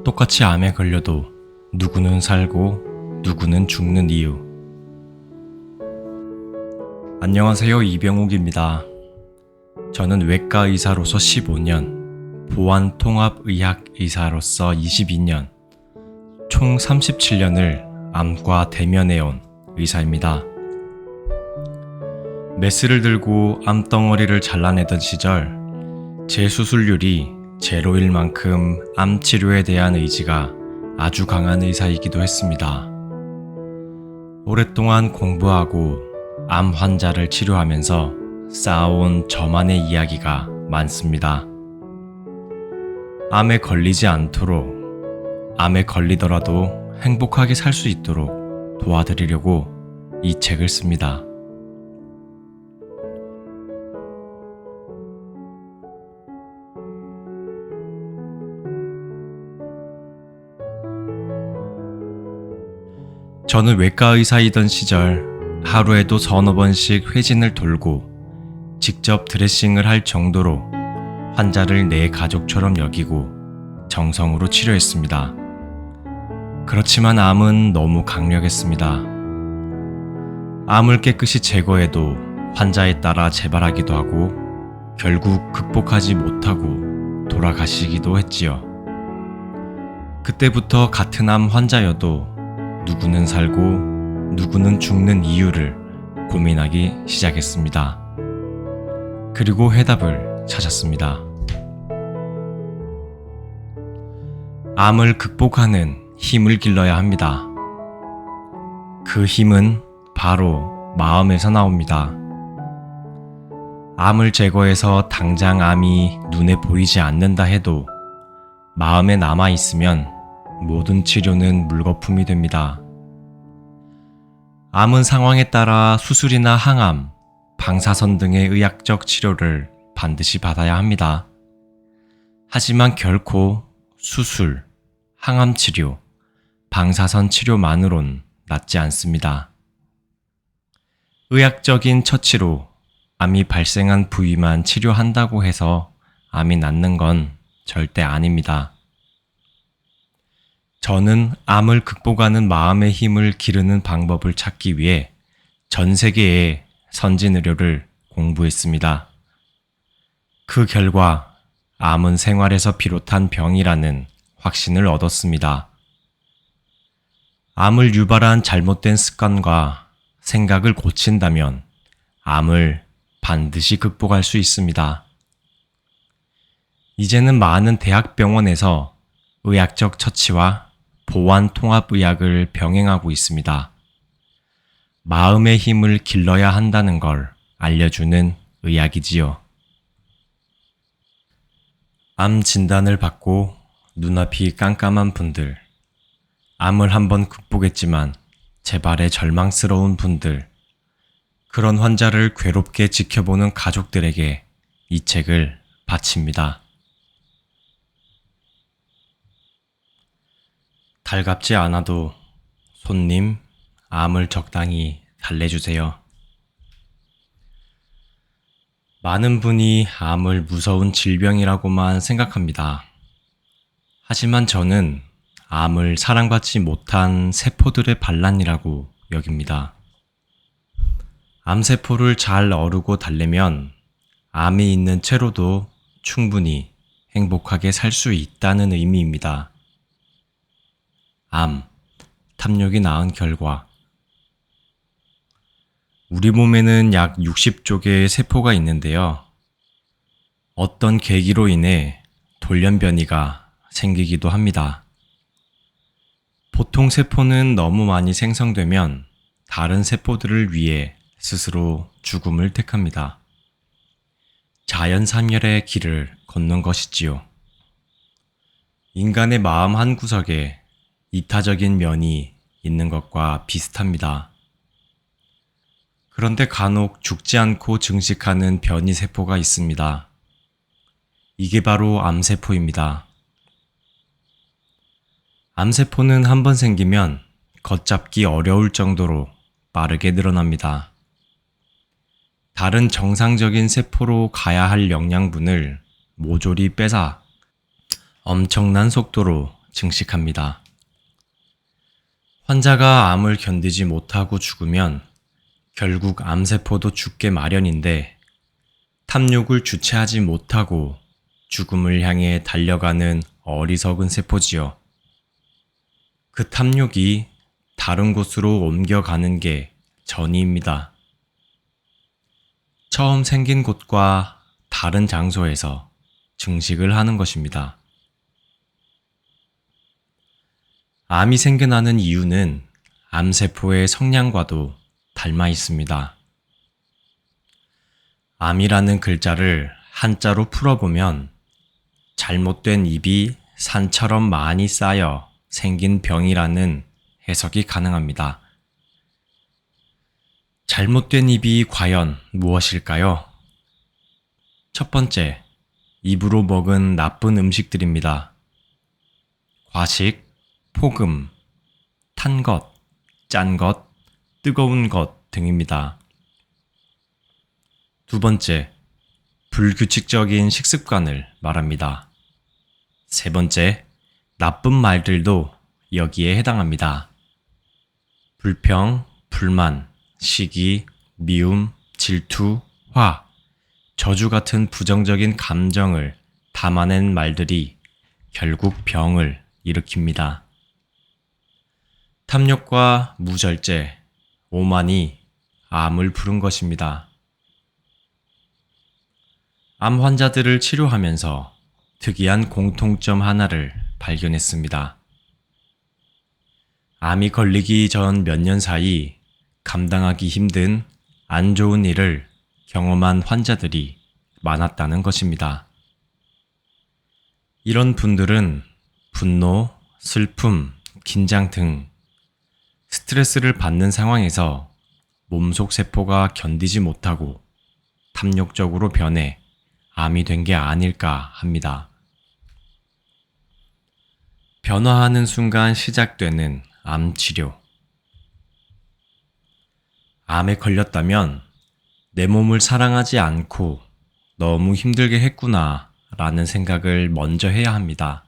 똑같이 암에 걸려도 누구는 살고 누구는 죽는 이유. 안녕하세요, 이병욱입니다. 저는 외과 의사로서 15년, 보안통합의학 의사로서 22년, 총 37년을 암과 대면해온 의사입니다. 메스를 들고 암덩어리를 잘라내던 시절, 제 수술률이 제로일 만큼 암 치료에 대한 의지가 아주 강한 의사이기도 했습니다. 오랫동안 공부하고 암 환자를 치료하면서 쌓아온 저만의 이야기가 많습니다. 암에 걸리지 않도록, 암에 걸리더라도 행복하게 살 수 있도록 도와드리려고 이 책을 씁니다. 저는 외과 의사이던 시절 하루에도 서너 번씩 회진을 돌고 직접 드레싱을 할 정도로 환자를 내 가족처럼 여기고 정성으로 치료했습니다. 그렇지만 암은 너무 강력했습니다. 암을 깨끗이 제거해도 환자에 따라 재발하기도 하고 결국 극복하지 못하고 돌아가시기도 했지요. 그때부터 같은 암 환자여도 누구는 살고 누구는 죽는 이유를 고민하기 시작했습니다. 그리고 해답을 찾았습니다. 암을 극복하는 힘을 길러야 합니다. 그 힘은 바로 마음에서 나옵니다. 암을 제거해서 당장 암이 눈에 보이지 않는다 해도 마음에 남아있으면 모든 치료는 물거품이 됩니다. 암은 상황에 따라 수술이나 항암, 방사선 등의 의학적 치료를 반드시 받아야 합니다. 하지만 결코 수술, 항암 치료, 방사선 치료만으론 낫지 않습니다. 의학적인 처치로 암이 발생한 부위만 치료한다고 해서 암이 낫는 건 절대 아닙니다. 저는 암을 극복하는 마음의 힘을 기르는 방법을 찾기 위해 전 세계의 선진 의료를 공부했습니다. 그 결과 암은 생활에서 비롯한 병이라는 확신을 얻었습니다. 암을 유발한 잘못된 습관과 생각을 고친다면 암을 반드시 극복할 수 있습니다. 이제는 많은 대학병원에서 의학적 처치와 보안통합의학을 병행하고 있습니다. 마음의 힘을 길러야 한다는 걸 알려주는 의학이지요. 암 진단을 받고 눈앞이 깜깜한 분들, 암을 한번 극복했지만 재발에 절망스러운 분들, 그런 환자를 괴롭게 지켜보는 가족들에게 이 책을 바칩니다. 달갑지 않아도 손님, 암을 적당히 달래주세요. 많은 분이 암을 무서운 질병이라고만 생각합니다. 하지만 저는 암을 사랑받지 못한 세포들의 반란이라고 여깁니다. 암세포를 잘 어루고 달래면 암이 있는 채로도 충분히 행복하게 살 수 있다는 의미입니다. 암, 탐욕이 낳은 결과. 우리 몸에는 약 60조 개의 세포가 있는데요. 어떤 계기로 인해 돌연변이가 생기기도 합니다. 보통 세포는 너무 많이 생성되면 다른 세포들을 위해 스스로 죽음을 택합니다. 자연사멸의 길을 걷는 것이지요. 인간의 마음 한구석에 이타적인 면이 있는 것과 비슷합니다. 그런데 간혹 죽지 않고 증식하는 변이세포가 있습니다. 이게 바로 암세포입니다. 암세포는 한번 생기면 걷잡기 어려울 정도로 빠르게 늘어납니다. 다른 정상적인 세포로 가야 할 영양분을 모조리 빼서 엄청난 속도로 증식합니다. 환자가 암을 견디지 못하고 죽으면 결국 암세포도 죽게 마련인데 탐욕을 주체하지 못하고 죽음을 향해 달려가는 어리석은 세포지요. 그 탐욕이 다른 곳으로 옮겨가는 게 전이입니다. 처음 생긴 곳과 다른 장소에서 증식을 하는 것입니다. 암이 생겨나는 이유는 암세포의 성향과도 닮아 있습니다. 암이라는 글자를 한자로 풀어보면 잘못된 입이 산처럼 많이 쌓여 생긴 병이라는 해석이 가능합니다. 잘못된 입이 과연 무엇일까요? 첫 번째, 입으로 먹은 나쁜 음식들입니다. 과식, 포금, 탄 것, 짠 것, 뜨거운 것 등입니다. 두 번째, 불규칙적인 식습관을 말합니다. 세 번째, 나쁜 말들도 여기에 해당합니다. 불평, 불만, 시기, 미움, 질투, 화, 저주 같은 부정적인 감정을 담아낸 말들이 결국 병을 일으킵니다. 탐욕과 무절제, 오만이 암을 부른 것입니다. 암 환자들을 치료하면서 특이한 공통점 하나를 발견했습니다. 암이 걸리기 전 몇 년 사이 감당하기 힘든 안 좋은 일을 경험한 환자들이 많았다는 것입니다. 이런 분들은 분노, 슬픔, 긴장 등 스트레스를 받는 상황에서 몸속 세포가 견디지 못하고 탐욕적으로 변해 암이 된 게 아닐까 합니다. 변화하는 순간 시작되는 암 치료. 암에 걸렸다면 내 몸을 사랑하지 않고 너무 힘들게 했구나 라는 생각을 먼저 해야 합니다.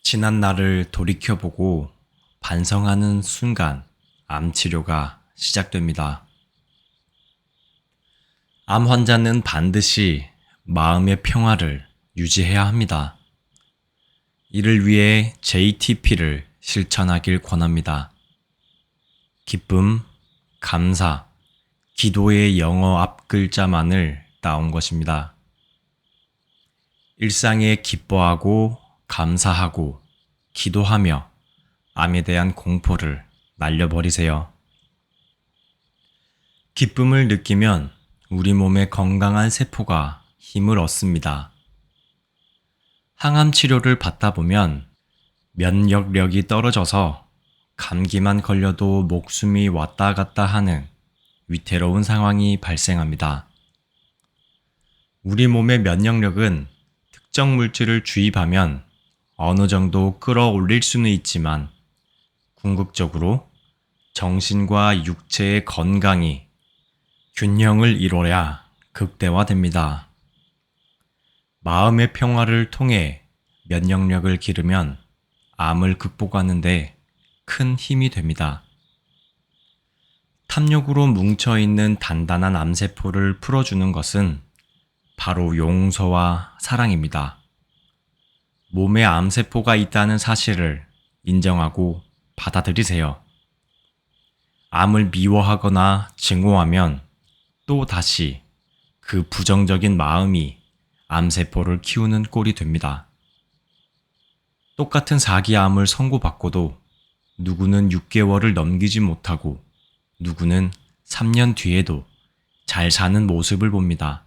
지난 날을 돌이켜보고 반성하는 순간 암 치료가 시작됩니다. 암 환자는 반드시 마음의 평화를 유지해야 합니다. 이를 위해 JTP를 실천하길 권합니다. 기쁨, 감사, 기도의 영어 앞 글자만을 따온 것입니다. 일상에 기뻐하고 감사하고 기도하며 암에 대한 공포를 날려버리세요. 기쁨을 느끼면 우리 몸의 건강한 세포가 힘을 얻습니다. 항암 치료를 받다 보면 면역력이 떨어져서 감기만 걸려도 목숨이 왔다 갔다 하는 위태로운 상황이 발생합니다. 우리 몸의 면역력은 특정 물질을 주입하면 어느 정도 끌어올릴 수는 있지만 궁극적으로 정신과 육체의 건강이 균형을 이뤄야 극대화됩니다. 마음의 평화를 통해 면역력을 기르면 암을 극복하는데 큰 힘이 됩니다. 탐욕으로 뭉쳐있는 단단한 암세포를 풀어주는 것은 바로 용서와 사랑입니다. 몸에 암세포가 있다는 사실을 인정하고 받아들이세요. 암을 미워하거나 증오하면 또 다시 그 부정적인 마음이 암세포를 키우는 꼴이 됩니다. 똑같은 사기암을 선고받고도 누구는 6개월을 넘기지 못하고 누구는 3년 뒤에도 잘 사는 모습을 봅니다.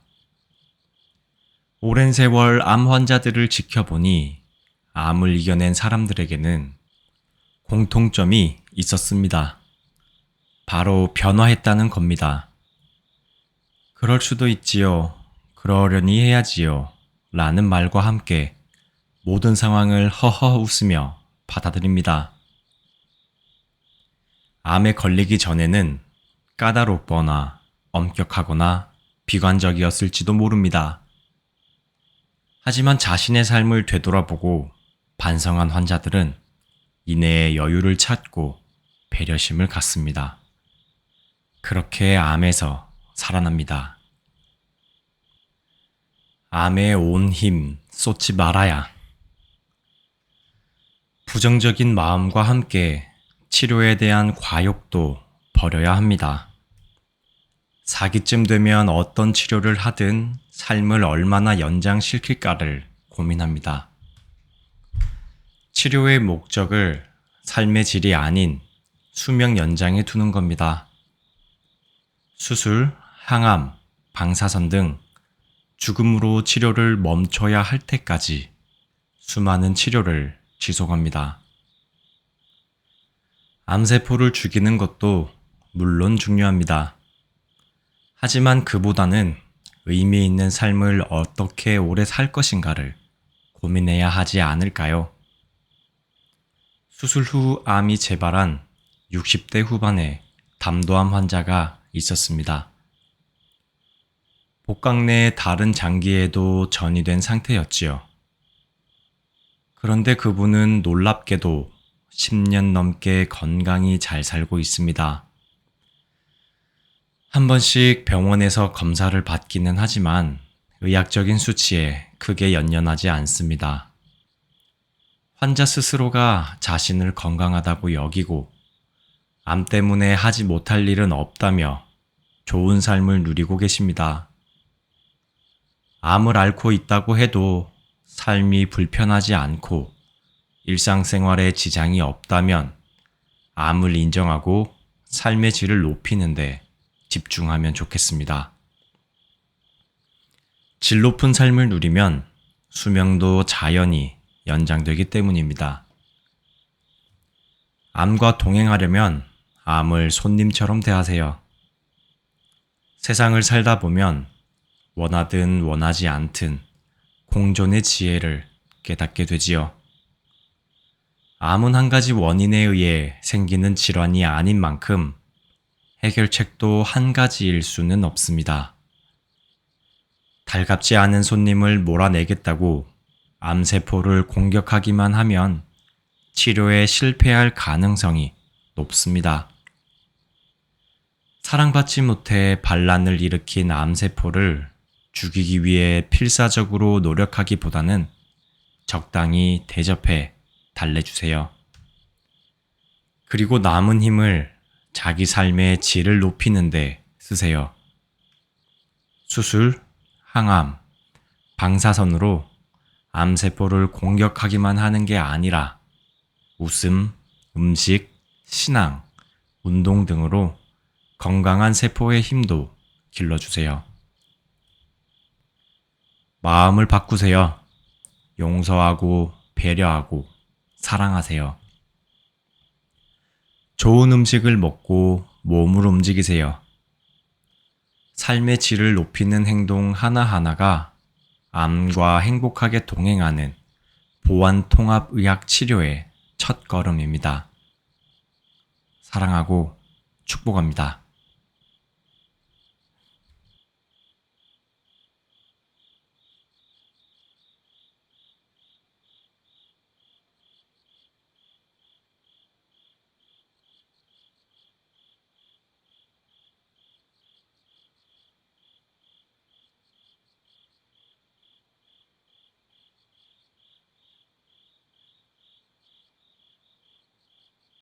오랜 세월 암 환자들을 지켜보니 암을 이겨낸 사람들에게는 공통점이 있었습니다. 바로 변화했다는 겁니다. 그럴 수도 있지요. 그러려니 해야지요. 라는 말과 함께 모든 상황을 허허 웃으며 받아들입니다. 암에 걸리기 전에는 까다롭거나 엄격하거나 비관적이었을지도 모릅니다. 하지만 자신의 삶을 되돌아보고 반성한 환자들은 이내에 여유를 찾고 배려심을 갖습니다. 그렇게 암에서 살아납니다. 암에 온 힘 쏟지 말아야. 부정적인 마음과 함께 치료에 대한 과욕도 버려야 합니다. 사기쯤 되면 어떤 치료를 하든 삶을 얼마나 연장시킬까를 고민합니다. 치료의 목적을 삶의 질이 아닌 수명 연장에 두는 겁니다. 수술, 항암, 방사선 등 죽음으로 치료를 멈춰야 할 때까지 수많은 치료를 지속합니다. 암세포를 죽이는 것도 물론 중요합니다. 하지만 그보다는 의미 있는 삶을 어떻게 오래 살 것인가를 고민해야 하지 않을까요? 수술 후 암이 재발한 60대 후반의 담도암 환자가 있었습니다. 복강 내 다른 장기에도 전이된 상태였지요. 그런데 그분은 놀랍게도 10년 넘게 건강히 잘 살고 있습니다. 한 번씩 병원에서 검사를 받기는 하지만 의학적인 수치에 크게 연연하지 않습니다. 환자 스스로가 자신을 건강하다고 여기고 암 때문에 하지 못할 일은 없다며 좋은 삶을 누리고 계십니다. 암을 앓고 있다고 해도 삶이 불편하지 않고 일상생활에 지장이 없다면 암을 인정하고 삶의 질을 높이는데 집중하면 좋겠습니다. 질 높은 삶을 누리면 수명도 자연히 연장되기 때문입니다. 암과 동행하려면 암을 손님처럼 대하세요. 세상을 살다 보면 원하든 원하지 않든 공존의 지혜를 깨닫게 되지요. 암은 한 가지 원인에 의해 생기는 질환이 아닌 만큼 해결책도 한 가지일 수는 없습니다. 달갑지 않은 손님을 몰아내겠다고 암세포를 공격하기만 하면 치료에 실패할 가능성이 높습니다. 사랑받지 못해 반란을 일으킨 암세포를 죽이기 위해 필사적으로 노력하기보다는 적당히 대접해 달래주세요. 그리고 남은 힘을 자기 삶의 질을 높이는 데 쓰세요. 수술, 항암, 방사선으로 암세포를 공격하기만 하는 게 아니라 웃음, 음식, 신앙, 운동 등으로 건강한 세포의 힘도 길러주세요. 마음을 바꾸세요. 용서하고 배려하고 사랑하세요. 좋은 음식을 먹고 몸을 움직이세요. 삶의 질을 높이는 행동 하나하나가 암과 행복하게 동행하는 보완통합의학 치료의 첫 걸음입니다. 사랑하고 축복합니다.